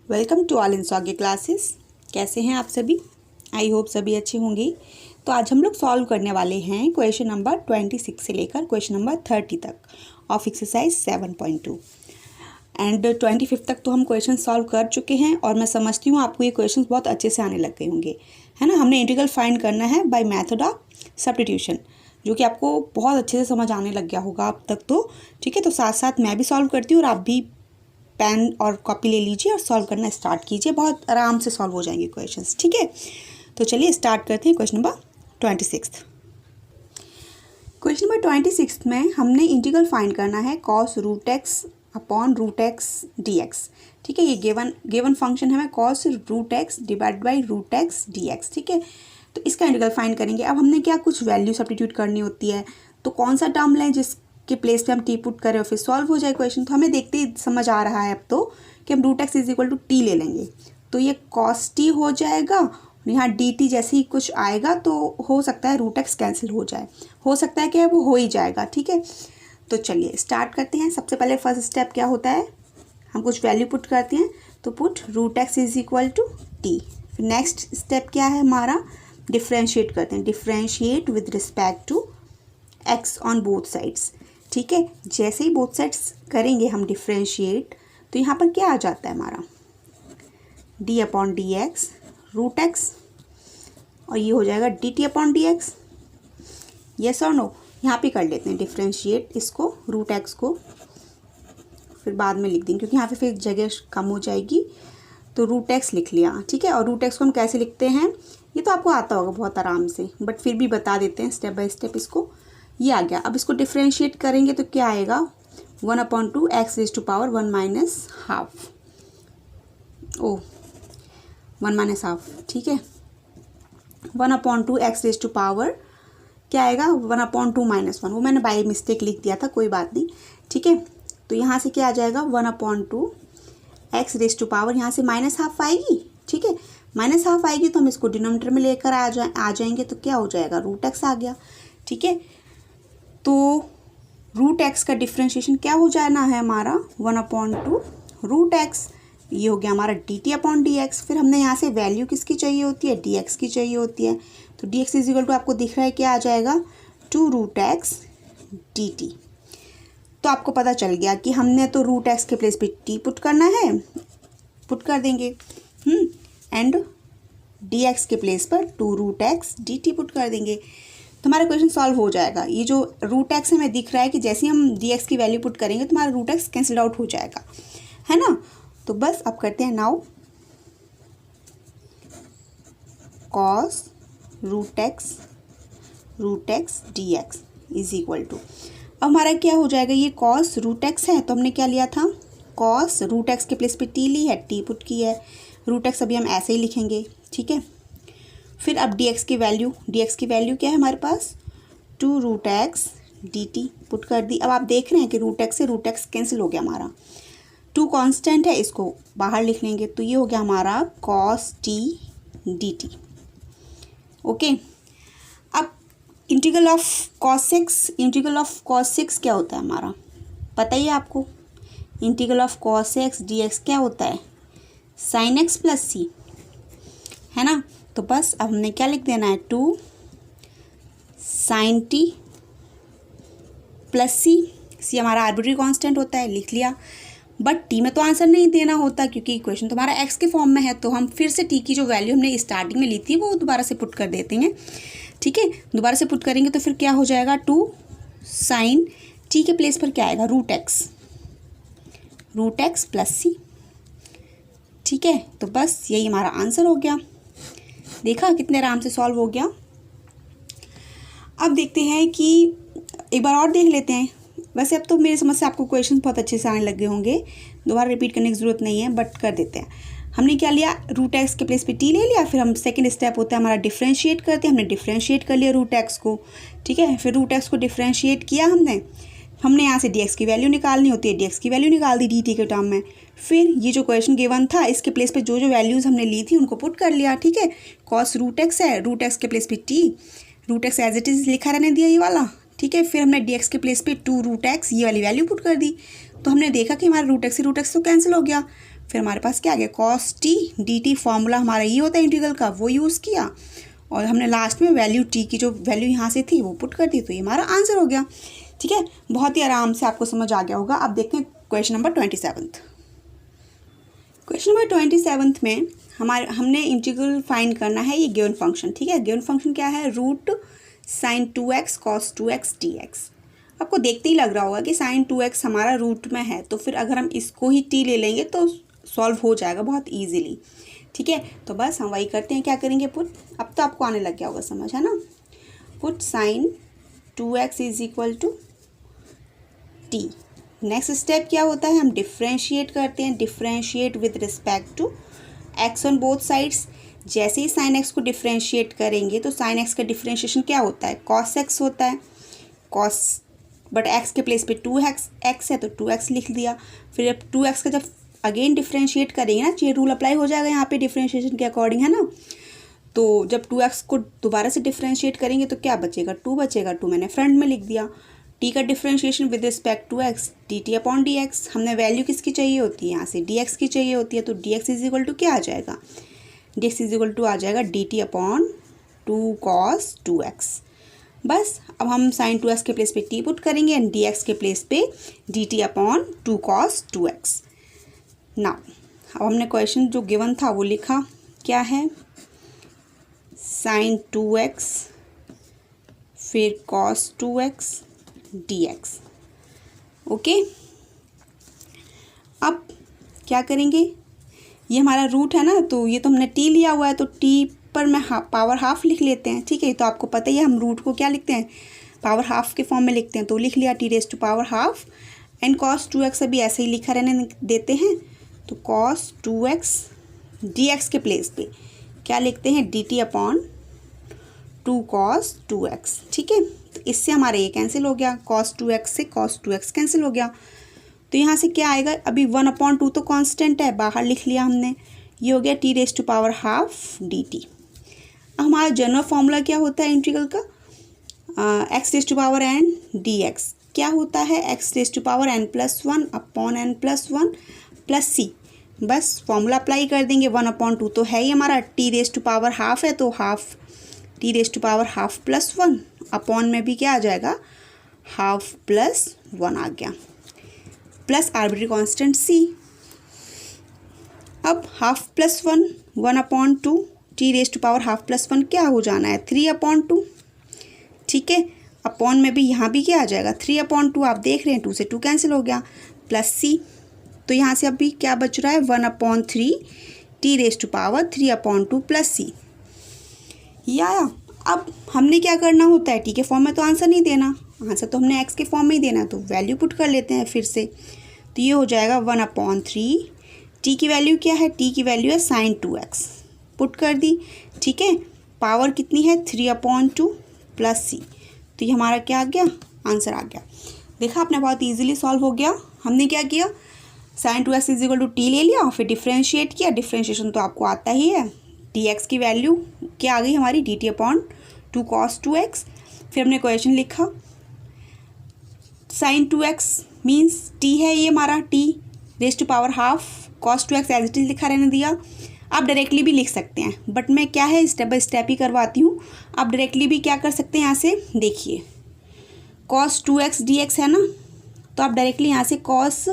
Welcome to all in सॉगे classes. कैसे हैं आप सभी? आई होप सभी अच्छे होंगे। तो आज हम लोग सॉल्व करने वाले हैं क्वेश्चन नंबर 26 से लेकर क्वेश्चन नंबर 30 तक ऑफ एक्सरसाइज 7.2 एंड 25 तक तो हम क्वेश्चन सॉल्व कर चुके हैं और मैं समझती हूँ आपको ये क्वेश्चन बहुत अच्छे से आने लग गए होंगे, है ना। हमने इंटीग्रल फाइंड करना है बाय मेथड ऑफ सब्स्टिट्यूशन, जो कि आपको बहुत अच्छे से समझ आने लग गया होगा अब तक तो, ठीक है। तो साथ साथ मैं भी सॉल्व करती हूँ और आप भी पेन और कॉपी ले लीजिए और सॉल्व करना स्टार्ट कीजिए। बहुत आराम से सॉल्व हो जाएंगे क्वेश्चंस, ठीक है। तो चलिए स्टार्ट करते हैं क्वेश्चन नंबर 26। क्वेश्चन नंबर 26 में हमने इंटीग्रल फाइंड करना है cos root x upon root x d x, ठीक है। ये गिवन फंक्शन है हमें cos root x divide by root x d x, ठीक है। तो इसका इंटीग्रल फाइंड करेंगे। अब हमने क्या कुछ वैल्यू सब्स्टिट्यूट करनी होती है, तो कौन सा टर्म लें जिसके प्लेस पे हम टी पुट करें और फिर सॉल्व हो जाए क्वेश्चन। तो हमें देखते ही समझ आ रहा है अब तो कि हम root x is equal to t ले लेंगे, तो ये कॉस टी हो जाएगा। यहाँ डी टी जैसे ही कुछ आएगा तो हो सकता है रूट एक्स कैंसिल हो जाए, हो सकता है कि वो हो ही जाएगा, ठीक है। तो चलिए स्टार्ट करते हैं। सबसे पहले फर्स्ट स्टेप क्या होता है, हम कुछ वैल्यू पुट करते हैं, तो put root x is equal to t. फिर नेक्स्ट स्टेप क्या है हमारा, डिफ्रेंशिएट करते हैं, differentiate with respect to x on both sides, ठीक है। जैसे ही बोथ साइड्स करेंगे हम डिफ्रेंशिएट, तो यहाँ पर क्या आ जाता है हमारा d upon d x root x, और ये हो जाएगा d t upon d x. Yes और नो, यहाँ पे कर लेते हैं डिफ्रेंशिएट इसको, रूट एक्स को फिर बाद में लिख देंगे क्योंकि यहाँ पे फिर जगह कम हो जाएगी। तो रूट एक्स लिख लिया, ठीक है। और रूट एक्स को हम कैसे लिखते हैं ये तो आपको आता होगा बहुत आराम से, बट फिर भी बता देते हैं स्टेप बाय स्टेप। इसको ये आ गया। अब इसको डिफ्रेंशिएट करेंगे तो क्या आएगा, 1/2 x raise to power 1 minus half, ओ 1 माइनस हाफ, ठीक है। 1/2 एक्स रेज टू पावर क्या आएगा, 1/2 माइनस 1, वो मैंने बाई मिस्टेक लिख दिया था, कोई बात नहीं, ठीक है। तो यहाँ से क्या आ जाएगा 1/2 एक्स रेज टू पावर, यहाँ से माइनस हाफ आएगी, ठीक है। माइनस हाफ आएगी तो हम इसको डिनोमिनेटर में लेकर आ जाएंगे, तो क्या हो जाएगा रूट एक्स आ गया, ठीक है। तो रूट एक्स का डिफ्रेंशिएशन क्या हो जाना है हमारा 1/2 रूट एक्स, ये हो गया हमारा D t upon d x. फिर हमने यहाँ से वैल्यू किसकी चाहिए होती है, डी एक्स की चाहिए होती है। तो d x is equal to आपको दिख रहा है क्या आ जाएगा 2 रूट एक्स डी टी। तो आपको पता चल गया कि हमने तो रूट एक्स के प्लेस पे टी पुट करना है, पुट कर देंगे, एंड डी एक्स के प्लेस पर 2 root x d t put कर देंगे, तो हमारा क्वेश्चन सॉल्व हो जाएगा। ये जो रूट एक्स हमें दिख रहा है कि जैसे ही हम डी एक्स की वैल्यू पुट करेंगे तो हमारा रूट एक्स कैंसिल आउट हो जाएगा, है ना। तो बस अब करते हैं now cos root x d x is equal to, अब हमारा क्या हो जाएगा, ये कॉस रूट एक्स है तो हमने क्या लिया था, कॉस रूट एक्स के प्लेस पे टी ली है, टी पुट की है। रूट एक्स अभी हम ऐसे ही लिखेंगे, ठीक है। फिर अब डी एक्स की वैल्यू क्या है हमारे पास 2 root x d t put कर दी। अब आप देख रहे हैं कि रूट एक्स से रूट एक्स कैंसिल हो गया हमारा, 2 कांस्टेंट है, इसको बाहर लिख लेंगे, तो ये हो गया हमारा cos T d T, okay. अब इंटीग्रल ऑफ कॉस एक्स क्या होता है हमारा, पता ही है आपको। Integral of cos x d x क्या होता है, साइन एक्स प्लस सी, है ना। तो बस अब हमने क्या लिख देना है 2 साइन टी प्लस सी हमारा आर्बिट्री कांस्टेंट होता है, लिख लिया। बट टी में तो आंसर नहीं देना होता क्योंकि इक्वेशन तो हमारा एक्स के फॉर्म में है, तो हम फिर से टी की जो वैल्यू हमने स्टार्टिंग में ली थी वो दोबारा से पुट कर देते हैं, ठीक है। दोबारा से पुट करेंगे तो फिर क्या हो जाएगा 2 साइन टी के प्लेस पर क्या आएगा रूट एक्स प्लस सी, ठीक है। तो बस यही हमारा आंसर हो गया। देखा कितने आराम से सॉल्व हो गया। अब देखते हैं कि एक बार और देख लेते हैं। वैसे अब तो मेरी समझ से आपको क्वेश्चन बहुत अच्छे से आने लगे होंगे, दोबारा रिपीट करने की ज़रूरत नहीं है, बट कर देते हैं। हमने क्या लिया, रूट एक्स के प्लेस पे टी ले लिया, फिर हम सेकंड स्टेप होता है हमारा डिफ्रेंशिएट करते हैं, हमने डिफ्रेंशिएट कर लिया रूट एक्स को, ठीक है। फिर रूट एक्स को डिफ्रेंशिएट किया हमने यहाँ से डी एक्स की वैल्यू निकालनी होती है, डी एक्स की वैल्यू निकाल दी डी टी के टर्म में। फिर ये जो क्वेश्चन गिवन था इसके प्लेस पे जो जो वैल्यूज़ हमने ली थी उनको पुट कर लिया, ठीक है। कॉस रूट एक्स है, रूट एक्स के प्लेस पे t, root x as it is लिखा रहने दिया ये वाला, ठीक है। फिर हमने डी एक्स के प्लेस पे 2 रूट एक्स ये वाली वैल्यू पुट कर दी, तो हमने देखा कि हमारा रूट एक्स तो कैंसिल हो गया। फिर हमारे पास क्या आ गया cos T d T, formula हमारा ये होता है इंटीग्रल का, वो यूज़ किया और हमने लास्ट में वैल्यू टी की जो वैल्यू यहाँ से थी वो पुट कर दी, तो ये हमारा आंसर हो गया। ठीक है, बहुत ही आराम से आपको समझ आ गया होगा। अब देखते हैं क्वेश्चन नंबर 27। क्वेश्चन नंबर 27 में हमने इंटीग्रल फाइंड करना है ये गिवन फंक्शन। ठीक है, गिवन फंक्शन क्या है, root sine 2x cos 2x dx। आपको देखते ही लग रहा होगा कि साइन 2x हमारा रूट में है, तो फिर अगर हम इसको ही t ले लेंगे तो सॉल्व हो जाएगा बहुत ईजीली। ठीक है, तो बस हम वही करते हैं, क्या करेंगे पुट, अब तो आपको आने लग गया होगा समझ, है ना। Put sine 2x is equal to t। Next step क्या होता है, हम डिफ्रेंशिएट करते हैं, differentiate with respect to x on both sides. जैसे ही साइन x को डिफ्रेंशिएट करेंगे तो साइन x का डिफ्रेंशिएशन क्या होता है, कॉस x होता है, कॉस बट x के प्लेस पे 2x है तो 2x लिख दिया। फिर अब 2x का जब अगेन डिफ्रेंशिएट करेंगे ना, ये रूल अप्लाई हो जाएगा यहाँ पे डिफ्रेंशिएशन के अकॉर्डिंग, है ना। तो जब 2x को दोबारा से डिफ्रेंशिएट करेंगे तो क्या बचेगा, 2 बचेगा, 2 मैंने फ्रंट में लिख दिया। t का differentiation with respect to x dt upon dx, हमने वैल्यू किसकी चाहिए होती है, यहाँ से dx की चाहिए होती है, तो dx इज इक्वल टू क्या आ जाएगा, dx इज इक्वल टू आ जाएगा dt अपॉन 2 cos 2x। बस अब हम साइन 2x के प्लेस पे t पुट करेंगे एंड dx के प्लेस पे dt upon 2 cos 2x। Now अब हमने क्वेश्चन जो गिवन था वो लिखा, क्या है, साइन 2x फिर cos 2x dx। ओके, अब क्या करेंगे, ये हमारा रूट है ना, तो ये तो हमने t लिया हुआ है तो t पर मैं पावर हाफ लिख लेते हैं। ठीक है, तो आपको पता ही है हम रूट को क्या लिखते हैं, पावर हाफ के फॉर्म में लिखते हैं, तो लिख लिया t raise to power half and cos 2x अभी ऐसे ही लिखा रहने देते हैं, तो cos 2x dx के प्लेस पे क्या लिखते हैं, dt अपॉन 2 cos 2x। ठीक है, तो इससे हमारा ये कैंसिल हो गया, cos 2x से cos 2x कैंसिल हो गया, तो यहाँ से क्या आएगा, अभी 1/2 तो कांस्टेंट है, बाहर लिख लिया हमने, ये हो गया t raise to power half dt। अब हमारा जनरल फॉर्मूला क्या होता है इंटीग्रल का, x raise to power n dx क्या होता है, x raise to power n+1 upon n+1 plus c। बस फॉर्मूला अप्लाई कर देंगे, 1/2 तो है ही हमारा, t raise to power half है तो half t raise to power half +1 upon में भी क्या आ जाएगा, हाफ +1 आ गया, प्लस आर्बिट्री कांस्टेंट c। अब half +1 1/2 t raise to power half +1 क्या हो जाना है, 3/2। ठीक है, अपॉन में भी यहाँ भी क्या आ जाएगा, 3/2, आप देख रहे हैं 2 से 2 कैंसिल हो गया, प्लस c। तो यहाँ से अभी क्या बच रहा है, 1/3 t raise to power 3/2 plus c। ये आया। अब हमने क्या करना होता है, टी के फॉर्म में तो आंसर नहीं देना, आंसर तो हमने एक्स के फॉर्म में ही देना है, तो वैल्यू पुट कर लेते हैं फिर से, तो ये हो जाएगा 1/3, टी की वैल्यू क्या है, टी की वैल्यू है साइन 2x, पुट कर दी। ठीक है, पावर कितनी है, 3/2 प्लस सी, तो ये हमारा क्या आ गया, आंसर आ गया। देखा आपने, बहुत ईजिली सॉल्व हो गया। हमने क्या किया, sine 2x is equal to t ले लिया, फिर डिफ्रेंशिएट किया, डिफ्रेंशिएशन तो आपको आता ही है, dx की वैल्यू क्या आ गई हमारी, dt अपॉन 2 cos 2x। फिर हमने क्वेश्चन लिखा, साइन 2x मीन्स t है ये हमारा, t raise to power half cos 2x as it is लिखा रहने दिया। आप डायरेक्टली भी लिख सकते हैं, बट मैं क्या है स्टेप बाय स्टेप ही करवाती हूँ। आप डायरेक्टली भी क्या कर सकते हैं, यहाँ से देखिए cos 2x dx है ना, तो आप डायरेक्टली यहाँ से cos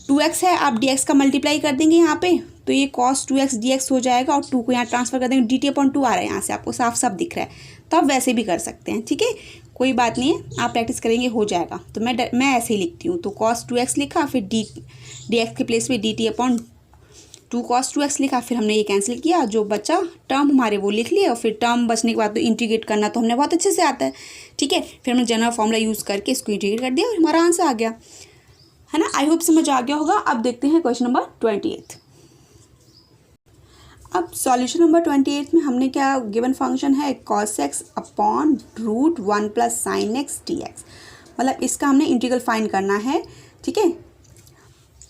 2x है, आप dx का मल्टीप्लाई कर देंगे यहाँ पे, तो ये cos 2x dx हो जाएगा और 2 को यहाँ ट्रांसफर कर देंगे, dt अपॉन 2 आ रहा है यहाँ से, आपको साफ साफ दिख रहा है, तो आप वैसे भी कर सकते हैं। ठीक है, कोई बात नहीं है, आप प्रैक्टिस करेंगे हो जाएगा। तो मैं ऐसे ही लिखती हूँ, तो cos 2x लिखा, फिर dx के प्लेस पे dt अपॉन 2 cos 2x लिखा, फिर हमने ये कैंसिल किया, जो बचा टर्म हमारे वो लिख लिए, और फिर टर्म बचने के बाद तो इंटीग्रेट करना तो हमने बहुत अच्छे से आता है। ठीक है, फिर हमने जनरल फॉर्मूला यूज़ करके इसको इंटीग्रेट कर दिया और हमारा आंसर आ गया, है ना। आई होप समझ आ गया होगा। अब देखते हैं क्वेश्चन नंबर 28। अब सॉल्यूशन नंबर 28 में हमने क्या, गिवन फंक्शन है cos x upon root 1 plus sine x dx, मतलब इसका हमने इंटीग्रल फाइंड करना है। ठीक है,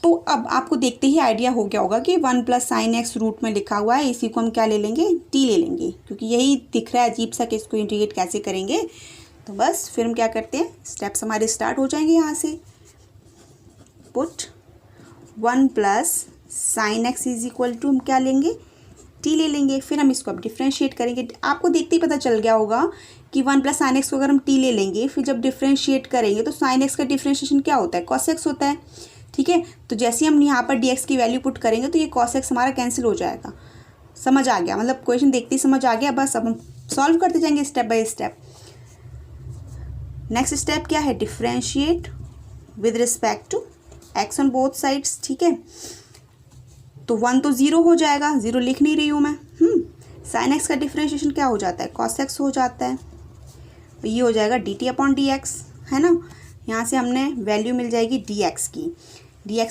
तो अब आपको देखते ही आइडिया हो गया होगा कि 1 प्लस साइन एक्स रूट में लिखा हुआ है, इसी को हम क्या ले लेंगे, t ले लेंगे, क्योंकि यही दिख रहा है अजीब सा कि इसको इंटीग्रेट कैसे करेंगे। तो बस फिर हम क्या करते हैं, स्टेप्स हमारे स्टार्ट हो जाएंगे यहाँ से। Put 1 plus sine x is equal to हम क्या लेंगे, टी ले लेंगे। फिर हम इसको अब डिफ्रेंशिएट करेंगे। आपको देखते ही पता चल गया होगा कि 1 प्लस साइन एक्स को अगर हम टी ले लेंगे, फिर जब डिफ्रेंशिएट करेंगे तो साइन एक्स का डिफ्रेंशिएशन क्या होता है, कॉस एक्स होता है। ठीक है, तो जैसे हम यहाँ पर डी एक्स की वैल्यू पुट करेंगे तो ये कॉस एक्स हमारा कैंसिल हो जाएगा। समझ आ गया, मतलब क्वेश्चन देखते ही समझ आ गया। बस अब हम सॉल्व करते जाएंगे step by step. Next step क्या है, differentiate with respect to x on both sides. ठीक है, तो 1 तो 0 हो जाएगा, 0 लिख नहीं रही हूँ मैं। साइन एक्स का डिफ्रेंशिएशन क्या हो जाता है, कॉस एक्स हो जाता है। तो ये हो जाएगा d t upon d x, है ना। यहाँ से हमने वैल्यू मिल जाएगी डी एक्स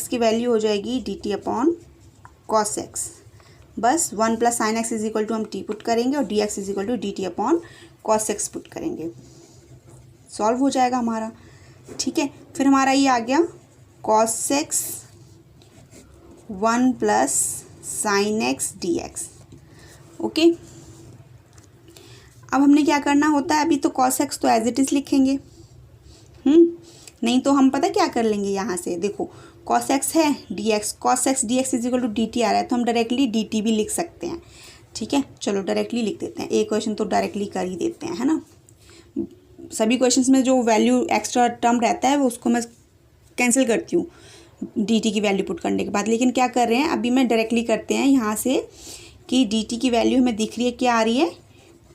की वैल्यू हो जाएगी d t upon cos x. बस 1 plus sine x is equal to हम टी पुट करेंगे और d x is equal to d t upon cos x put करेंगे, सॉल्व हो जाएगा हमारा। ठीक है, फिर हमारा ये आ गया cos x 1 plus sine x d x. Okay, अब हमने क्या करना होता है, अभी तो कॉस एक्स तो एज इट इज़ लिखेंगे। नहीं तो हम पता क्या कर लेंगे, यहाँ से देखो कॉस एक्स है d x, cos x d x is equal to d t आ रहा है, तो हम डायरेक्टली डी टी भी लिख सकते हैं। ठीक है, चलो डायरेक्टली लिख देते हैं। एक क्वेश्चन तो डायरेक्टली कर ही देते हैं, है ना। सभी क्वेश्चंस में जो वैल्यू एक्स्ट्रा टर्म रहता है वो उसको मैं कैंसिल करती हूँ डी टी की वैल्यू पुट करने के बाद। लेकिन क्या कर रहे हैं, अभी मैं डायरेक्टली करते हैं यहाँ से कि डी टी की वैल्यू हमें दिख रही है, क्या आ रही है,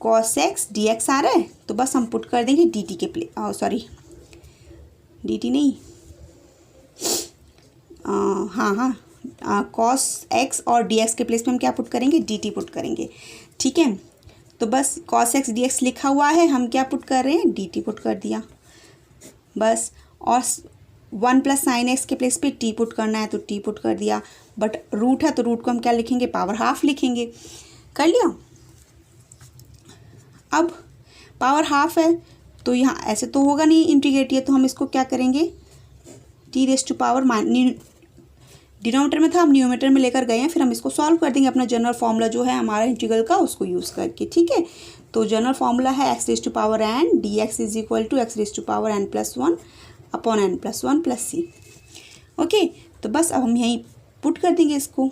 कॉस एक्स डी एक्स आ रहा है, तो बस हम पुट कर देंगे डी टी के सॉरी डी टी नहीं, कॉस एक्स और डी एक्स के प्लेस पे हम क्या पुट करेंगे, डी टी पुट करेंगे। ठीक है, तो बस कॉस एक्स डी एक्स लिखा हुआ है, हम क्या पुट कर रहे हैं, डी टी पुट कर दिया बस। और 1 प्लस साइन एक्स के प्लेस पे टी पुट करना है तो टी पुट कर दिया, बट रूट है तो रूट को हम क्या लिखेंगे, पावर हाफ लिखेंगे। कर लिया। अब पावर हाफ है तो यहाँ ऐसे तो होगा नहीं इंटीग्रेट, है तो हम इसको क्या करेंगे, t raise to power denominator में था, हम न्यूमरेटर में लेकर गए हैं। फिर हम इसको सॉल्व कर देंगे अपना जनरल फॉर्मूला जो है हमारा इंटीग्रल का, उसको यूज़ करके। ठीक है, तो जनरल फॉर्मूला है x raise to power n d x is equal to x raise to power n plus 1 upon n plus 1 plus c. Okay, तो बस अब हम यहीं पुट कर देंगे इसको।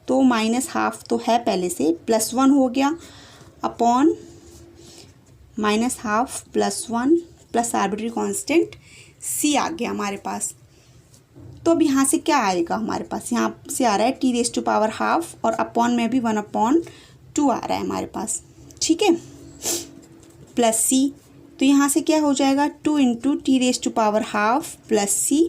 तो माइनस हाफ तो है पहले से, प्लस 1 हो गया upon minus half plus 1 plus arbitrary constant c आ गया हमारे पास। तो अब यहाँ से क्या आएगा हमारे पास, यहाँ से आ रहा है t raise to power half और अपॉन में भी 1/2 आ रहा है हमारे पास। ठीक है, प्लस सी, तो यहाँ से क्या हो जाएगा 2 into t raise to power half plus c.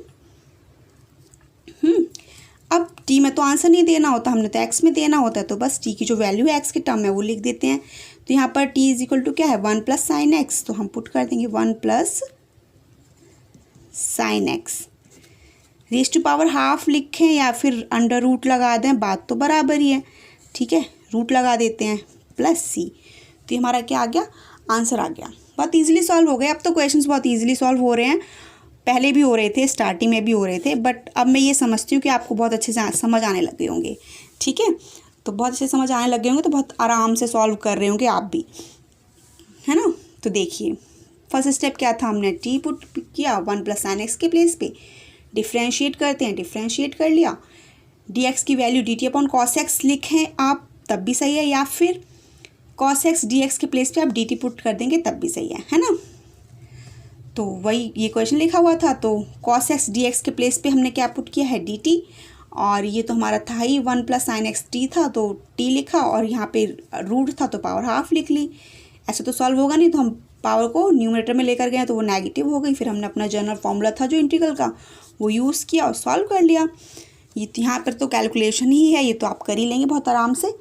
अब टी में तो आंसर नहीं देना होता, हमने तो एक्स में देना होता है, तो बस टी की जो वैल्यू है एक्स के टर्म में वो लिख देते हैं। तो यहाँ पर टी इज इक्वल टू क्या है, 1 प्लस साइन एक्स, तो हम पुट कर देंगे 1 plus sine x. Raise to power half लिखें या फिर अंडर रूट लगा दें, बात तो बराबर ही है। ठीक है, रूट लगा देते हैं प्लस सी। तो ये हमारा क्या आ गया, आंसर आ गया। बहुत ईजिली सॉल्व हो गए, अब तो क्वेश्चंस बहुत ईजिली सॉल्व हो रहे हैं, पहले भी हो रहे थे, स्टार्टिंग में भी हो रहे थे, बट अब मैं ये समझती हूँ कि आपको बहुत अच्छे से समझ आने लगे होंगे। ठीक है, तो बहुत अच्छे समझ आने लगे होंगे तो बहुत आराम से सॉल्व कर रहे होंगे आप भी, है ना। तो देखिए फर्स्ट स्टेप क्या था, हमने टी पुट किया 1 प्लस साइन एक्स के प्लेस पे, डिफ्रेंशिएट करते हैं, डिफ्रेंशिएट कर लिया, डी एक्स की value D t upon cos x लिखें आप तब भी सही है, या फिर कॉस एक्स डी एक्स के प्लेस पे आप डी टी पुट कर देंगे तब भी सही है ना। तो वही ये क्वेश्चन लिखा हुआ था, तो कॉस एक्स डी एक्स के प्लेस पे हमने क्या पुट किया है, डी टी, और ये तो हमारा था ही 1 प्लस साइन एक्स टी था तो टी लिखा, और यहाँ पे रूट था तो पावर हाफ लिख ली। ऐसे तो सॉल्व होगा नहीं, तो हम पावर को न्यूमरेटर में लेकर गए तो वो नेगेटिव हो गई। फिर हमने अपना जनरल फॉर्मूला था जो इंटीग्रल का वो यूज़ किया और सॉल्व कर लिया। ये यहाँ पर तो कैलकुलेशन ही है, ये तो आप कर ही लेंगे बहुत आराम से।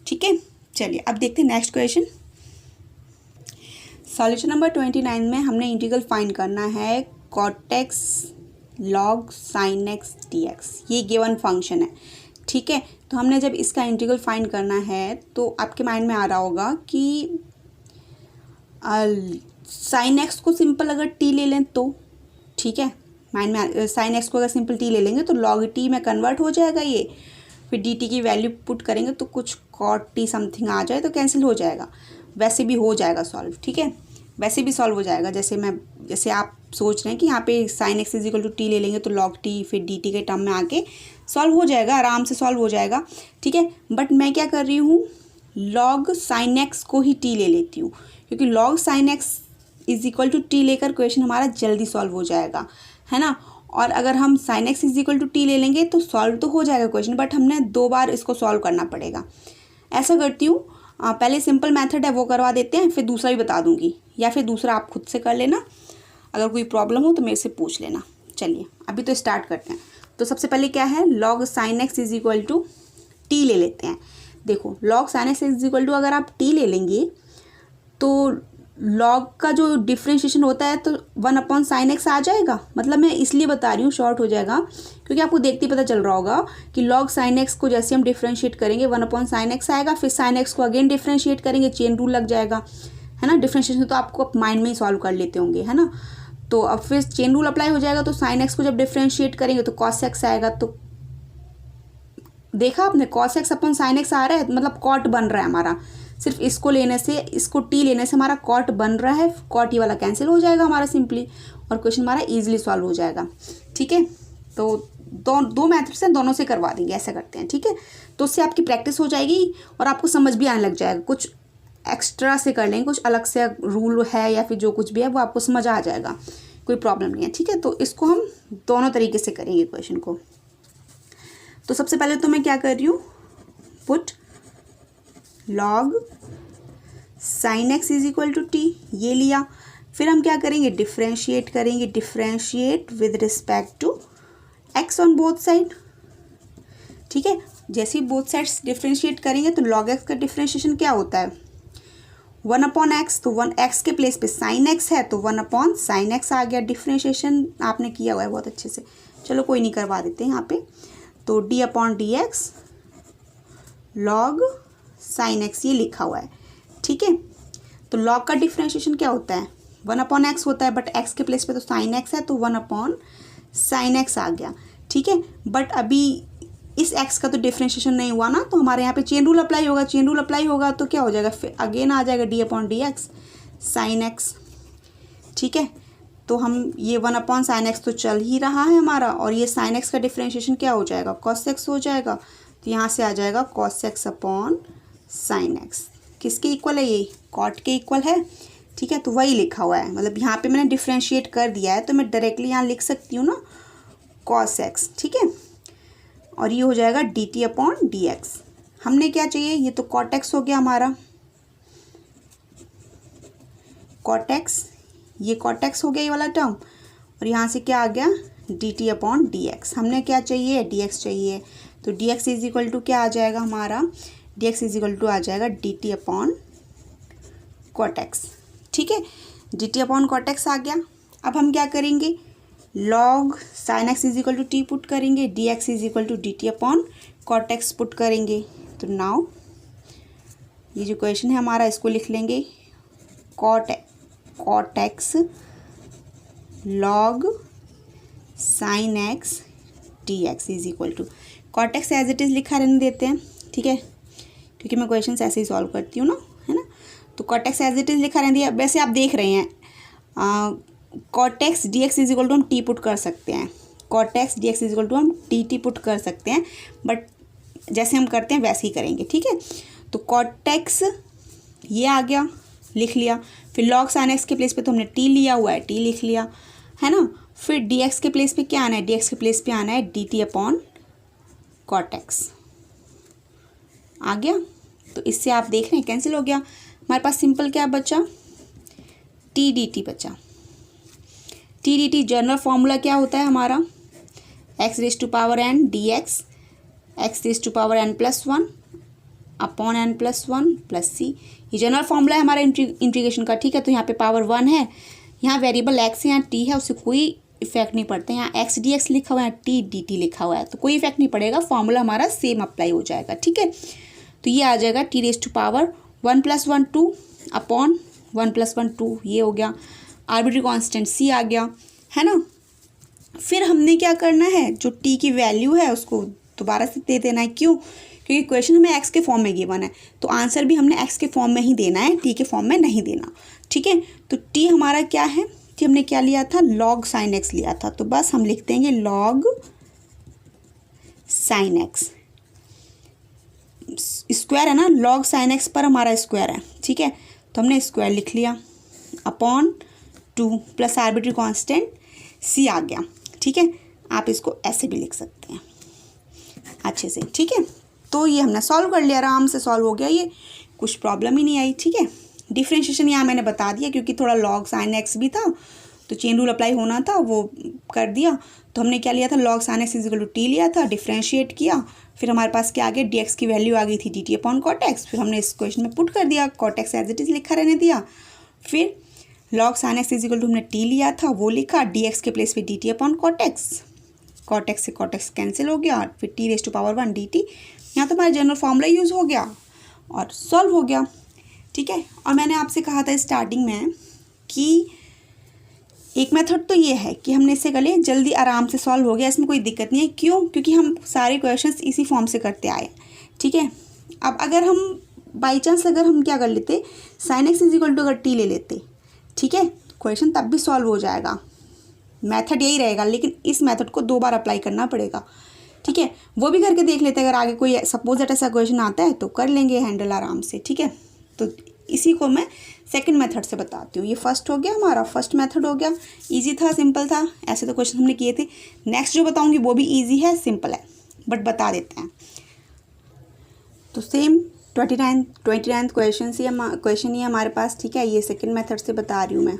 ठीक है, चलिए अब देखते हैं नेक्स्ट क्वेश्चन। सॉल्यूशन नंबर 29 में हमने इंटीग्रल फाइंड करना है cot x log sin x dx, ये गिवन फंक्शन है। ठीक है, तो हमने जब इसका इंटीग्रल फाइंड करना है तो आपके माइंड में आ रहा होगा कि साइन एक्स को सिंपल अगर टी ले लें तो, ठीक है, माइंड में साइन एक्स को अगर सिंपल टी ले लेंगे तो लॉग टी में कन्वर्ट हो जाएगा ये, फिर डी टी की वैल्यू पुट करेंगे तो कुछ कॉट टी समथिंग आ जाए तो कैंसिल हो जाएगा, वैसे भी हो जाएगा सॉल्व। ठीक है, वैसे भी सॉल्व हो जाएगा, जैसे आप सोच रहे हैं कि यहाँ पे sine x is equal to t ले लेंगे तो लॉग टी फिर डी टी के टर्म में आके सॉल्व हो जाएगा, आराम से सॉल्व हो जाएगा, ठीक है। बट मैं क्या कर रही हूँ, लॉग साइन एक्स को ही टी ले लेती हूँ, क्योंकि log sine x is equal to t लेकर क्वेश्चन हमारा जल्दी सॉल्व हो जाएगा, है ना। और अगर हम sine x is equal to t ले लेंगे तो सॉल्व तो हो जाएगा क्वेश्चन, बट हमने 2 बार इसको सॉल्व करना पड़ेगा। ऐसा करती हूँ, पहले सिंपल मेथड है वो करवा देते हैं, फिर दूसरा भी बता दूंगी, या फिर दूसरा आप खुद से कर लेना, अगर कोई प्रॉब्लम हो तो मेरे से पूछ लेना। चलिए अभी तो स्टार्ट करते हैं। तो सबसे पहले क्या है, log sine x is equal to t ले लेते हैं। देखो log sine x is equal to अगर आप टी ले लेंगे तो लॉग का जो डिफ्रेंशिएशन होता है तो 1 साइन एक्स आ जाएगा। मतलब मैं इसलिए बता रही हूँ, शॉर्ट हो जाएगा, क्योंकि आपको देखते ही पता चल रहा होगा कि लॉग साइन एक्स को जैसे हम डिफ्रेंशिएट करेंगे 1 साइन एक्स आएगा, फिर साइन एक्स को अगेन डिफ्रेंशिएट करेंगे, चेन रूल लग जाएगा, है ना। डिफ्रेंशिएशन तो आपको माइंड में ही सॉल्व कर लेते होंगे, है ना। तो अब फिर चेन रूल अप्लाई हो जाएगा, तो साइन एक्स को जब डिफ्रेंशिएट करेंगे तो कॉस एक्स आएगा। तो देखा आपने, cos x upon sine x आ रहा है, मतलब कॉट बन रहा है हमारा। सिर्फ इसको लेने से, इसको टी लेने से हमारा कॉट बन रहा है, कॉट ये वाला कैंसिल हो जाएगा हमारा सिंपली, और क्वेश्चन हमारा इजीली सॉल्व हो जाएगा, ठीक है। तो दो मेथड्स हैं, दोनों से करवा देंगे, ऐसा करते हैं, ठीक है। तो उससे आपकी प्रैक्टिस हो जाएगी और आपको समझ भी आने लग जाएगा। कुछ एक्स्ट्रा से कर लेंगे, कुछ अलग से रूल है या फिर जो कुछ भी है वो आपको समझ आ जाएगा, कोई प्रॉब्लम नहीं है, ठीक है। तो इसको हम दोनों तरीके से करेंगे क्वेश्चन को। तो सबसे पहले तो मैं क्या कर रही हूँ, put log sine x is equal to t, ये लिया। फिर हम क्या करेंगे, डिफ्रेंशिएट करेंगे, differentiate with respect to x on both side, ठीक है। जैसे ही बोथ साइड्स डिफ्रेंशिएट करेंगे तो लॉग एक्स का डिफ्रेंशिएशन क्या होता है, 1/x। तो 1x के प्लेस पे साइन एक्स है तो 1/sin x आ गया। डिफ्रेंशिएशन आपने किया हुआ है बहुत अच्छे से, चलो कोई नहीं, करवा देते हैं यहाँ पे। तो d/dx लॉग साइन एक्स ये लिखा हुआ है, ठीक है। तो लॉग का डिफ्रेंशिएशन क्या होता है, 1/x होता है, बट x के प्लेस पे तो साइन एक्स है तो 1/sin x आ गया, ठीक है। बट अभी इस x का तो डिफ्रेंशिएशन नहीं हुआ ना, तो हमारे यहाँ पे चेन रूल अप्लाई होगा। चेन रूल अप्लाई होगा तो क्या हो जाएगा, फिर अगेन आ जाएगा d/dx साइन एक्स, ठीक है। तो हम ये 1/sin x तो चल ही रहा है हमारा, और ये साइन एक्स का डिफ्रेंशिएशन क्या हो जाएगा, cos x हो जाएगा। तो यहाँ से आ जाएगा cos x/sin x, किसके इक्वल है, ये कॉट के इक्वल है, ठीक है। तो वही लिखा हुआ है, मतलब यहाँ पे मैंने डिफ्रेंशिएट कर दिया है, तो मैं डायरेक्टली यहाँ लिख सकती हूँ ना cos x, ठीक है। और ये हो जाएगा dt/dx। हमने क्या चाहिए, ये तो cot x हो गया हमारा, cot x, ये cot x हो गया ये वाला टर्म, और यहाँ से क्या आ गया dt/dx। हमने क्या चाहिए, dx चाहिए, तो dx इज इक्वल टू क्या आ जाएगा हमारा, dx इज इक्वल टू आ जाएगा dt/cot x, ठीक है। dt/cot x आ गया। अब हम क्या करेंगे, log sine x is equal to t put करेंगे, dx is equal to dt/cot x put करेंगे। तो नाउ ये जो क्वेश्चन है हमारा, इसको लिख लेंगे cot x log sine x dx is equal to cot x as it is लिखा रहने देते हैं, ठीक है, क्योंकि मैं क्वेश्चन ऐसे ही सॉल्व करती हूँ ना, है ना। तो cot x as it is लिखा रहने दिया। वैसे आप देख रहे हैं cot x dx is equal to हम टी पुट कर सकते हैं, cot x dx is equal to हम dt पुट कर सकते हैं, बट जैसे हम करते हैं वैसे ही करेंगे, ठीक है। तो cot x ये आ गया, लिख लिया। फिर log sin x के प्लेस पे तो हमने t लिया हुआ है, t लिख लिया, है ना। फिर dx के प्लेस पे क्या आना है, dx के प्लेस पे आना है dt/cot x आ गया। तो इससे आप देख रहे हैं कैंसिल हो गया, हमारे पास सिंपल क्या बचा, t dt बचा। t dt जनरल फॉर्मूला क्या होता है हमारा, x⁻n dx x⁻n+1 upon n+1 plus सी, ये जनरल फॉर्मूला है हमारा इंटीग्रेशन का, ठीक है। तो यहाँ पे पावर 1 है, यहाँ वेरिएबल x है, यहाँ t है, उससे कोई इफेक्ट नहीं पड़ता। यहाँ x dx लिखा हुआ है, t dt लिखा हुआ है, तो कोई इफेक्ट नहीं पड़ेगा, फॉर्मूला हमारा सेम अप्लाई हो जाएगा, ठीक है। तो ये आ जाएगा t⁻1+1 2 अपॉन 1+1 2, ये हो गया। आर्बिट्री कांस्टेंट c आ गया, है ना। फिर हमने क्या करना है, जो t की वैल्यू है उसको दोबारा से दे देना है, क्यों, क्योंकि क्वेश्चन हमें x के फॉर्म में गिवन है, तो आंसर भी हमने x के फॉर्म में ही देना है, t के फॉर्म में नहीं देना, ठीक है। तो t हमारा क्या है, t हमने क्या लिया था, log sin x लिया था, तो बस हम लिख देंगे log साइन एक्स, स्क्वायर है ना, लॉग साइन एक्स पर हमारा स्क्वायर है, ठीक है, तो हमने स्क्वायर लिख लिया upon 2 plus arbitrary constant c आ गया, ठीक है। आप इसको ऐसे भी लिख सकते हैं अच्छे से, ठीक है। तो ये हमने सॉल्व कर लिया, आराम से सॉल्व हो गया, ये कुछ प्रॉब्लम ही नहीं आई, ठीक है। डिफ्रेंशिएशन यहाँ मैंने बता दिया क्योंकि थोड़ा लॉग साइन एक्स भी था तो चेन रूल अप्लाई होना था, वो कर दिया। तो हमने क्या लिया था, log sin x equal to t लिया था, डिफ्रेंशिएट किया, फिर हमारे पास क्या आ गया, dx की वैल्यू आ गई थी dt अपॉन कॉट एक्स, फिर हमने इस क्वेश्चन में पुट कर दिया, cot x as it is लिखा रहने दिया, फिर log sin x equal to हमने t लिया था वो लिखा, dx के प्लेस पे dt अपॉन कॉट एक्स से कॉट एक्स कैंसिल हो गया, फिर t raise to power 1 dt, यहाँ तो हमारा जनरल फॉर्मूला यूज़ हो गया और सॉल्व हो गया, ठीक है। और मैंने आपसे कहा था स्टार्टिंग में कि एक मेथड तो ये है कि हमने इसे कर लिया, जल्दी आराम से सॉल्व हो गया, इसमें कोई दिक्कत नहीं है, क्यों, क्योंकि हम सारे क्वेश्चंस इसी फॉर्म से करते आए, ठीक है। अब अगर हम बाई चांस अगर हम क्या कर लेते, sine x is equal to अगर टी ले लेते, ठीक है, क्वेश्चन तब भी सॉल्व हो जाएगा, मेथड यही रहेगा, लेकिन इस मेथड को 2 बार अप्लाई करना पड़ेगा, ठीक है। वो भी करके देख लेते, अगर आगे कोई सपोज दैट ऐसा क्वेश्चन आता है तो कर लेंगे हैंडल आराम से, ठीक है। तो इसी को मैं सेकंड मेथड से बताती हूँ, ये फर्स्ट हो गया हमारा, फर्स्ट मेथड हो गया, इजी था, सिंपल था, ऐसे तो क्वेश्चन हमने किए थे। नेक्स्ट जो बताऊँगी वो भी इजी है, सिंपल है, बट बता देते हैं। तो सेम 29th क्वेश्चन ही हमारे पास, ठीक है, ये सेकंड मेथड से बता रही हूँ मैं।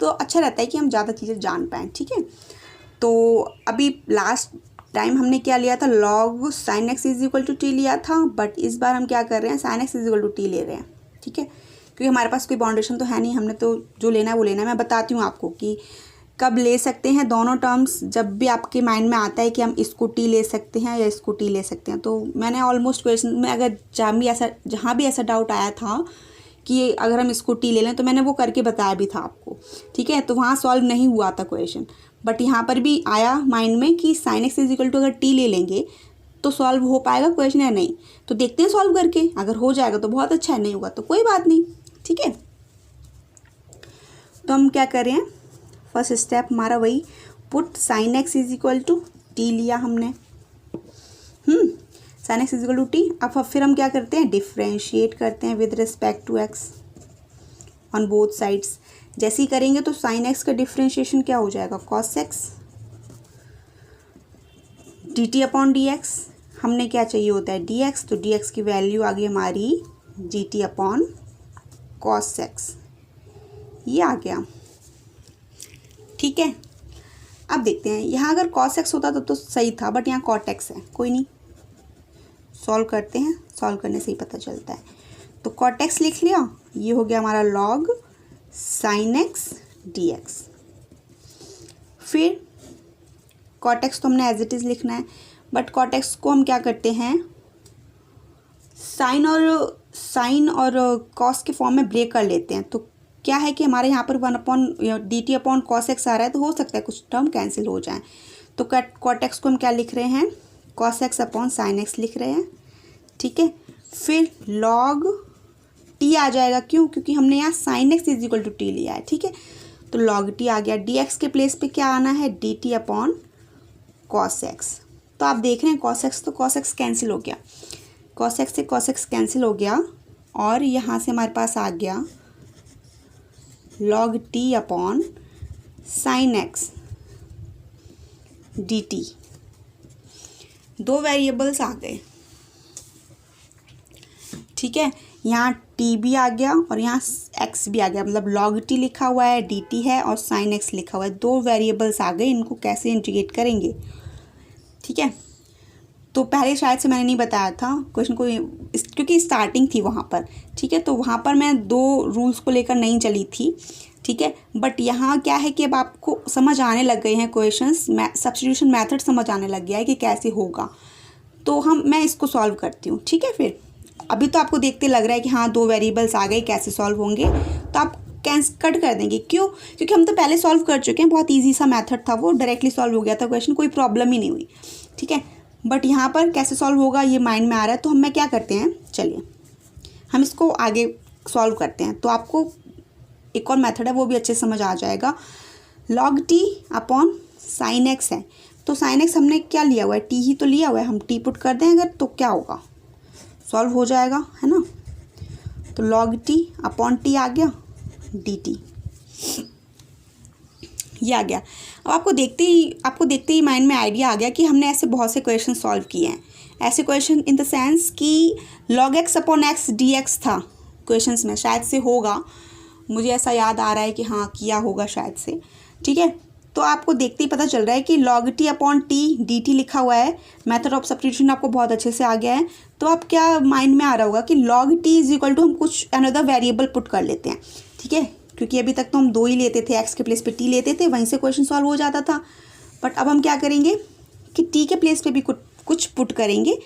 तो अच्छा रहता है कि हम ज़्यादा चीज़ें जान पाएँ, ठीक है। तो अभी लास्ट टाइम हमने क्या लिया था, log sin x is equal to t लिया था, बट इस बार हम क्या कर रहे हैं, sin x is equal to t ले रहे हैं, ठीक है, क्योंकि हमारे पास कोई बाउंडेशन तो है नहीं, हमने तो जो लेना है वो लेना है। मैं बताती हूँ आपको कि कब ले सकते हैं दोनों टर्म्स, जब भी आपके माइंड में आता है कि हम इसको टी ले सकते हैं या इसको टी ले सकते हैं। तो मैंने ऑलमोस्ट क्वेश्चन में अगर जहाँ भी ऐसा डाउट आया था कि अगर हम इसको टी ले लें, तो मैंने वो करके बताया भी था आपको, ठीक है। तो वहाँ सॉल्व नहीं हुआ था क्वेश्चन, बट यहाँ पर भी आया माइंड में कि sine x is equal to अगर टी ले लेंगे तो सॉल्व हो पाएगा क्वेश्चन या नहीं। तो देखते हैं सॉल्व करके, अगर हो जाएगा तो बहुत अच्छा है, नहीं होगा तो कोई बात नहीं, ठीक है। तो हम क्या कर रहे हैं, फर्स्ट स्टेप हमारा वही, put sine x is equal to t लिया हमने, sine x is equal to t. अब फिर हम क्या करते हैं, डिफ्रेंशिएट करते हैं with respect to x on both sides. जैसे ही करेंगे तो साइन एक्स का डिफ्रेंशिएशन क्या हो जाएगा, cos x d t upon d x. हमने क्या चाहिए होता है, डी एक्स, तो डी एक्स की वैल्यू आ गई हमारी D t upon cos x, ये आ गया, ठीक है। अब देखते हैं, यहाँ अगर कॉस एक्स होता तो सही था, बट यहाँ कॉट एक्स है, कोई नहीं, सॉल्व करते हैं, सॉल्व करने से ही पता चलता है। तो कॉट एक्स लिख लिया, ये हो गया हमारा log sine x d x. फिर कॉट एक्स तो हमने एज इट इज़ लिखना है, बट कॉट एक्स को हम क्या करते हैं, साइन और कॉस के फॉर्म में ब्रेक कर लेते हैं। तो क्या है कि हमारे यहाँ पर 1 upon d t upon cos x आ रहा है, तो हो सकता है कुछ टर्म कैंसिल हो जाए। तो कॉट एक्स को हम क्या लिख रहे हैं, cos x upon sine x लिख रहे हैं, ठीक है। फिर लॉग टी आ जाएगा, क्यों, क्योंकि हमने यहाँ sine x is equal to t लिया है, ठीक है। तो लॉग टी आ गया, डी एक्स के प्लेस पे क्या आना है, d t upon cos x. तो आप देख रहे हैं कॉस एक्स, तो कॉस एक्स कैंसिल हो गया, कॉस एक्स से कॉस एक्स कैंसिल हो गया, और यहाँ से हमारे पास आ गया log t upon sine x d t. 2 variables आ गए, ठीक है। यहाँ टी भी आ गया और यहाँ एक्स भी आ गया, मतलब लॉग टी लिखा हुआ है, डी टी है और साइन एक्स लिखा हुआ है, 2 वेरिएबल्स आ गए। इनको कैसे इंटीग्रेट करेंगे, ठीक है। तो पहले शायद से मैंने नहीं बताया था क्वेश्चन को, क्योंकि स्टार्टिंग थी वहाँ पर, ठीक है। तो वहाँ पर मैं 2 रूल्स को लेकर नहीं चली थी, ठीक है। बट यहाँ क्या है कि अब आपको समझ आने लग गए हैं क्वेश्चंस, सब्स्टिट्यूशन मेथड समझ आने लग गया है कि कैसे होगा। तो मैं इसको सॉल्व करती हूँ, ठीक है। फिर अभी तो आपको देखते लग रहा है कि हाँ 2 वेरिएबल्स आ गए, कैसे सॉल्व होंगे, तो आप कट कर देंगे, क्यों, क्योंकि हम तो पहले सॉल्व कर चुके हैं, बहुत ईजी सा मेथड था, वो डायरेक्टली सॉल्व हो गया था क्वेश्चन, कोई प्रॉब्लम ही नहीं हुई, ठीक है। बट यहाँ पर कैसे सॉल्व होगा ये माइंड में आ रहा है, तो हम क्या करते हैं, चलिए हम इसको आगे सॉल्व करते हैं। तो आपको एक और मेथड है वो भी अच्छे समझ आ जाएगा। Log t upon sine x है, तो साइन एक्स हमने क्या लिया हुआ है, टी ही तो लिया हुआ है, हम टी पुट कर दें अगर तो क्या होगा, सॉल्व हो जाएगा, है ना। तो लॉग टी अपॉन टी आ गया डी टी, ये आ गया। अब आपको देखते ही माइंड में आइडिया आ गया कि हमने ऐसे बहुत से क्वेश्चन सॉल्व किए हैं। ऐसे क्वेश्चन इन द सेंस कि log x upon x d x था क्वेश्चंस में, शायद से होगा, मुझे ऐसा याद आ रहा है कि हाँ किया होगा शायद से, ठीक है। तो आपको देखते ही पता चल रहा है कि log t upon t d T लिखा हुआ है, मेथड ऑफ सब्स्टिट्यूशन आपको बहुत अच्छे से आ गया है। तो आप क्या माइंड में आ रहा होगा कि log t is equal to हम कुछ अनदर वेरिएबल पुट कर लेते हैं, ठीक है, क्योंकि अभी तक तो हम 2 ही लेते थे, x के प्लेस पे t लेते थे, वहीं से क्वेश्चन सॉल्व हो जाता था। बट अब हम क्या करेंगे कि t के प्लेस पे भी कुछ पुट करेंगे।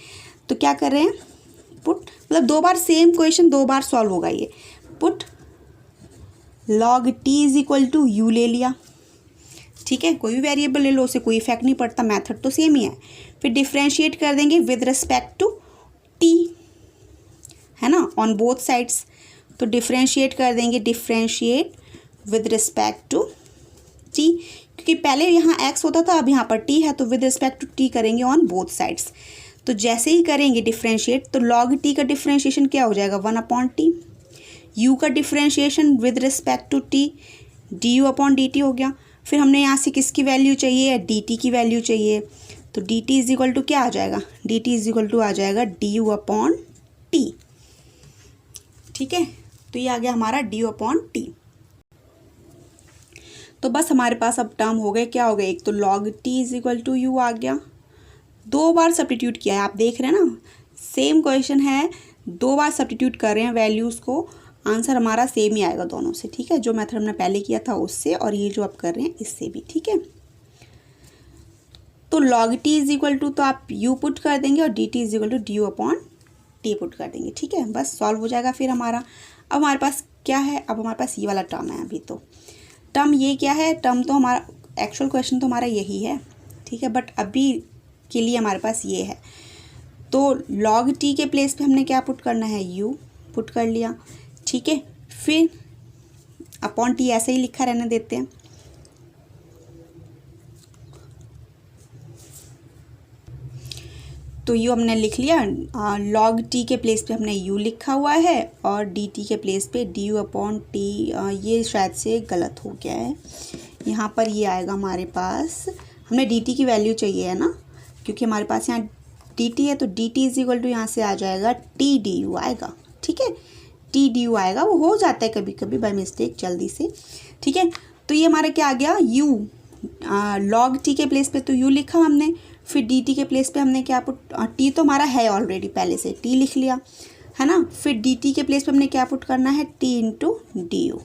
तो क्या कर रहे हैं, पुट मतलब 2 बार सेम क्वेश्चन 2 बार सॉल्व होगा ये। Put log t is equal to u ले लिया, ठीक है, कोई भी वेरिएबल ले लो, उसे कोई इफेक्ट नहीं पड़ता, मेथड तो सेम ही है। फिर डिफ्रेंशिएट कर देंगे विद रिस्पेक्ट टू t, है ना, ऑन बोथ साइड्स। तो डिफ्रेंशिएट कर देंगे, differentiate with respect to t, क्योंकि पहले यहाँ x होता था, अब यहाँ पर t है, तो विद रिस्पेक्ट टू t करेंगे ऑन बोथ साइड्स। तो जैसे ही करेंगे डिफ्रेंशिएट, तो log t का डिफ्रेंशिएशन क्या हो जाएगा, 1 अपॉन टी। u का differentiation with respect to t du upon d t हो गया। फिर हमने यहाँ से किसकी वैल्यू चाहिए, डी टी की वैल्यू चाहिए। तो d t is equal to क्या आ जाएगा, d t is equal to आ जाएगा डी यू अपॉन टी, ठीक है। तो ये आ गया हमारा डी यू अपॉन टी। तो बस हमारे पास अब टर्म हो गए, क्या हो गए, एक तो log t is equal to u आ गया, 2 बार सब्स्टिट्यूट किया है, आप देख रहे हैं ना, सेम क्वेश्चन है, 2 बार सब्स्टिट्यूट कर रहे हैं वैल्यूज़ को, आंसर हमारा सेम ही आएगा दोनों से, ठीक है, जो मेथड हमने पहले किया था उससे और ये जो आप कर रहे हैं इससे भी, ठीक है। तो log t is equal to, तो आप u पुट कर देंगे और dt is equal to d u upon t put कर देंगे, ठीक है, बस सॉल्व हो जाएगा फिर हमारा। अब हमारे पास क्या है, अब हमारे पास ये वाला टर्म है। अभी तो टर्म ये क्या है, टर्म तो हमारा एक्चुअल क्वेश्चन तो हमारा यही है, ठीक है, बट अभी के लिए हमारे पास ये है। तो log t के प्लेस पे हमने क्या पुट करना है, u पुट कर लिया, ठीक है। फिर अपॉन टी ऐसे ही लिखा रहने देते हैं। तो u हमने लिख लिया, log t के प्लेस पे हमने u लिखा हुआ है और dt के प्लेस पे डी यू अपॉन टी, ये शायद से गलत हो गया है, यहाँ पर ये आएगा हमारे पास, हमने dt की वैल्यू चाहिए है ना, क्योंकि हमारे पास यहाँ dt है, तो dt इज इक्वल टू यहाँ से आ जाएगा टी डी यू आएगा, ठीक है, टी डी यू आएगा, वो हो जाता है कभी कभी बाय मिस्टेक जल्दी से, ठीक है। तो ये हमारा क्या आ गया, u log t के प्लेस पे तो u लिखा हमने, फिर dt के प्लेस पे हमने क्या पुट, t तो हमारा है ऑलरेडी पहले से, t लिख लिया, है ना। फिर dt के प्लेस पे हमने क्या पुट करना है, t into D you,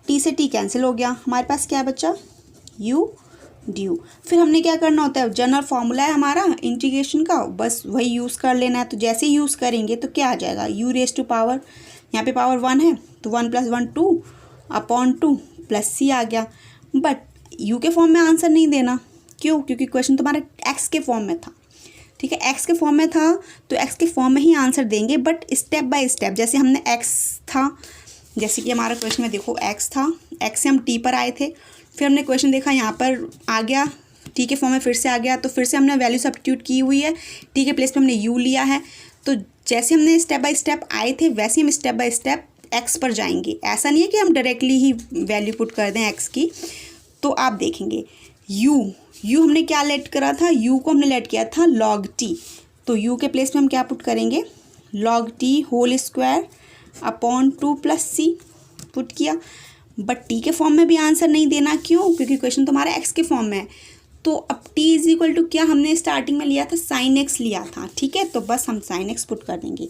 T से t कैंसिल हो गया, हमारे पास क्या बचा, u डी यू। फिर हमने क्या करना होता है, जनरल फार्मूला है हमारा इंटीग्रेशन का, बस वही यूज़ कर लेना है। तो जैसे ही यूज़ करेंगे तो क्या आ जाएगा, u रेज टू पावर, यहाँ पे पावर 1 है, तो 1 + 1 2 अपॉन 2 प्लस c आ गया। बट u के फॉर्म में आंसर नहीं देना, क्यों, क्योंकि क्वेश्चन तुम्हारा x के फॉर्म में था, ठीक है, x के फॉर्म में था, तो x के फॉर्म में ही आंसर देंगे, बट स्टेप बाय स्टेप। जैसे हमने x था, जैसे कि हमारा क्वेश्चन में देखो x था, x से हम t पर आए थे, फिर हमने क्वेश्चन देखा यहाँ पर आ गया, t के फॉर्म में फिर से आ गया, तो फिर से हमने वैल्यू सब्स्टिट्यूट की हुई है, t के प्लेस पे हमने u लिया है। तो जैसे हमने स्टेप बाय स्टेप आए थे, वैसे हम स्टेप बाय स्टेप x पर जाएंगे। ऐसा नहीं है कि हम डायरेक्टली ही वैल्यू पुट कर दें x की। तो आप देखेंगे u हमने क्या लेट करा था, u को हमने लेट किया था log t, तो u के प्लेस में हम क्या पुट करेंगे, log t whole square upon 2 + c put किया। बट t के फॉर्म में भी आंसर नहीं देना, क्यों, क्योंकि क्वेश्चन तुम्हारा x के फॉर्म में है। तो अब t इज इक्वल टू क्या हमने स्टार्टिंग में लिया था, साइन x लिया था, ठीक है, तो बस हम साइन x पुट कर देंगे।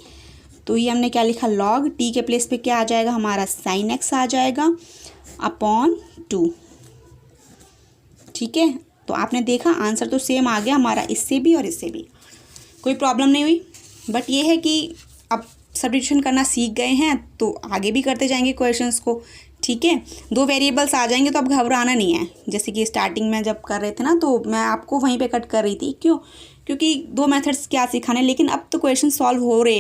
तो ये हमने क्या लिखा, log t के प्लेस पे क्या आ जाएगा, हमारा साइन x आ जाएगा अपॉन 2, ठीक है। तो आपने देखा आंसर तो सेम आ गया हमारा, इससे भी और इससे भी, कोई प्रॉब्लम नहीं हुई। बट ये है कि अब सब्स्टिट्यूशन करना सीख गए हैं, तो आगे भी करते जाएंगे क्वेश्चंस को, ठीक है। 2 वेरिएबल्स आ जाएंगे तो अब घबराना नहीं है। जैसे कि स्टार्टिंग में जब कर रहे थे ना, तो मैं आपको वहीं पे कट कर रही थी, क्यों, क्योंकि 2 मेथड्स क्या सिखाने, लेकिन अब तो क्वेश्चन सॉल्व हो रहे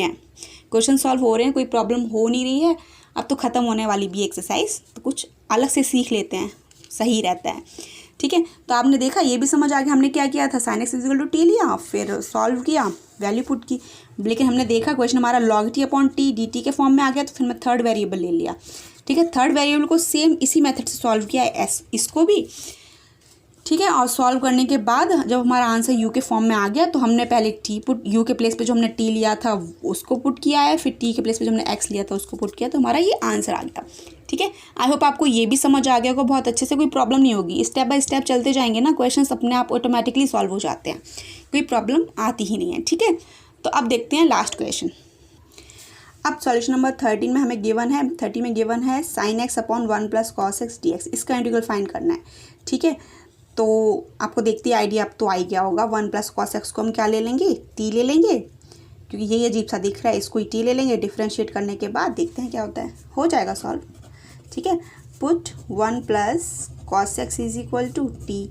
हैं, कोई प्रॉब्लम हो नहीं रही है। अब तो ख़त्म होने वाली भी एक्सरसाइज, तो कुछ अलग से सीख लेते हैं, सही रहता है। ठीक है, तो आपने देखा ये भी समझ आ गया हमने क्या किया था, sine x is equal to t लिया, फिर सॉल्व किया, वैल्यू पुट की। लेकिन हमने देखा क्वेश्चन हमारा log t upon t d t के फॉर्म में आ गया, तो फिर मैं थर्ड वेरिएबल ले लिया। ठीक है, थर्ड वेरिएबल को सेम इसी मेथड से सॉल्व किया है, इसको भी। ठीक है, और सॉल्व करने के बाद जब हमारा आंसर यू के फॉर्म में आ गया, तो हमने पहले टी पुट, यू के प्लेस पे जो हमने टी लिया था उसको पुट किया है, फिर टी के प्लेस पे जो हमने एक्स लिया था उसको पुट किया, तो हमारा ये आंसर आ गया। ठीक है, आई होप आपको ये भी समझ आ गया होगा बहुत अच्छे से, कोई प्रॉब्लम नहीं होगी। स्टेप बाय स्टेप चलते जाएंगे ना, क्वेश्चंस अपने आप ऑटोमेटिकली सॉल्व हो जाते हैं, कोई प्रॉब्लम आती ही नहीं है। ठीक है, तो अब देखते हैं लास्ट क्वेश्चन। अब सॉल्यूशन नंबर 13 में हमें गिवन है, 30 में गिवन है sine x upon 1 plus cos x d x, इसका इंटीग्रल फाइंड करना है। ठीक है, तो आपको देखते ही आइडिया अब तो आ ही गया होगा। 1 प्लस कॉस एक्स को हम क्या ले लेंगे, टी ले लेंगे, क्योंकि ये अजीब सा दिख रहा है, इसको ही टी ले लेंगे। डिफ्रेंशिएट करने के बाद देखते हैं क्या होता है, हो जाएगा सॉल्व। ठीक है, put 1 plus cos x is equal to t.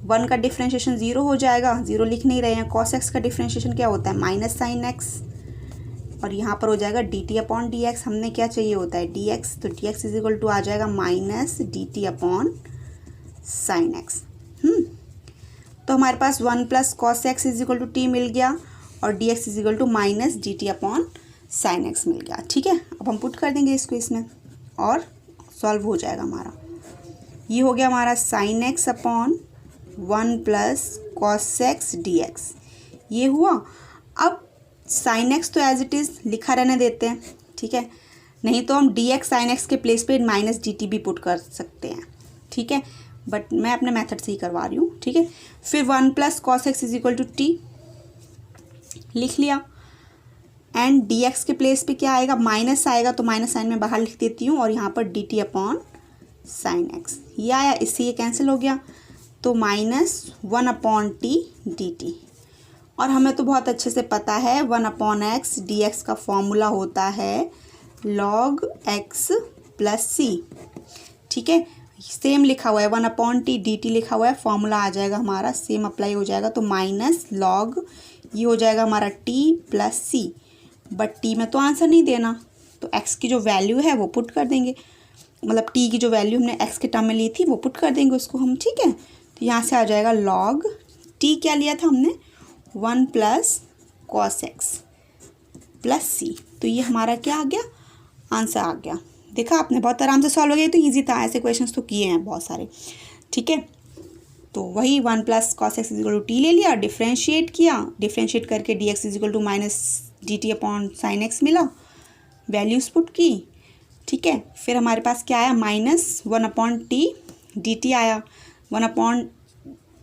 1 का डिफ्रेंशिएशन 0 हो जाएगा, 0 लिख नहीं रहे हैं। कॉस एक्स का डिफ्रेंशिएशन क्या होता है, माइनस साइन एक्स, और यहाँ पर हो जाएगा d t upon d x. हमने क्या चाहिए होता है, डी एक्स, तो d x is equal to आ जाएगा minus d t upon sine x. तो हमारे पास 1 plus cos x is equal to t मिल गया, और d x is equal to minus d t upon sine x मिल गया। ठीक है, अब हम पुट कर देंगे इसको इसमें, और सॉल्व हो जाएगा हमारा। ये हो गया हमारा sine x upon 1 plus cos x d x, ये हुआ। अब साइन एक्स तो एज इट इज़ लिखा रहने देते हैं, ठीक है, नहीं तो हम डी एक्स साइन एक्स के प्लेस पे माइनस डी टी भी पुट कर सकते हैं। ठीक है, बट मैं अपने मेथड से ही करवा रही हूँ। ठीक है, फिर 1 plus cos x is equal to t लिख लिया, एंड डी एक्स के प्लेस पे क्या आएगा, माइनस आएगा, तो माइनस साइन में बाहर लिख देती हूँ, और यहाँ पर D t upon sine x ये आया, इससे ये कैंसिल हो गया, तो minus 1 upon t d T. और हमें तो बहुत अच्छे से पता है 1 अपॉन एक्स डी एक्स का फॉर्मूला होता है लॉग एक्स प्लस सी। ठीक है, सेम लिखा हुआ है, 1 अपॉन टी डी टी लिखा हुआ है, फॉर्मूला आ जाएगा हमारा, सेम अप्लाई हो जाएगा, तो माइनस लॉग ये हो जाएगा हमारा t plus c. But t में तो आंसर नहीं देना, तो एक्स की जो वैल्यू है वो पुट कर देंगे, मतलब टी की जो वैल्यू हमने एक्स के टर्म में ली थी वो पुट कर देंगे उसको हम। ठीक है, तो यहाँ से आ जाएगा लॉग टी, क्या लिया था हमने, 1 प्लस कॉस एक्स प्लस सी, तो ये हमारा क्या आ गया, आंसर आ गया। देखा आपने, बहुत आराम से सॉल्व हो गया, तो इजी था, ऐसे क्वेश्चंस तो किए हैं बहुत सारे। ठीक है, तो वही 1 plus cos x is equal to t ले लिया, डिफ्रेंशिएट किया, डिफ्रेंशिएट करके d x is equal to minus d t upon sine x मिला, वैल्यूज पुट की। ठीक है, फिर हमारे पास क्या आया, minus 1 upon t d t आया। 1 अपॉन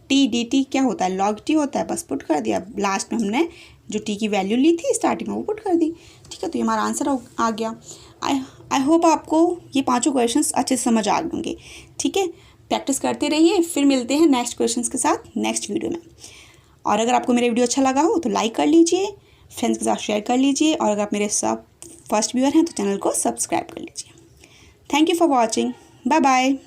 टी डी टी क्या होता है, लॉग टी होता है, बस पुट कर दिया। लास्ट में हमने जो टी की वैल्यू ली थी स्टार्टिंग में वो पुट कर दी। ठीक है, तो ये हमारा आंसर आ गया। आई होप आपको ये पांचों क्वेश्चंस अच्छे से समझ आ गए। ठीक है, प्रैक्टिस करते रहिए, फिर मिलते हैं नेक्स्ट क्वेश्चंस के साथ नेक्स्ट वीडियो में। और अगर आपको मेरा वीडियो अच्छा लगा हो तो लाइक कर लीजिए, फ्रेंड्स के साथ शेयर कर लीजिए, और अगर आप मेरे साथ फर्स्ट व्यूअर हैं तो चैनल को सब्सक्राइब कर लीजिए। Thank you for watching, bye bye.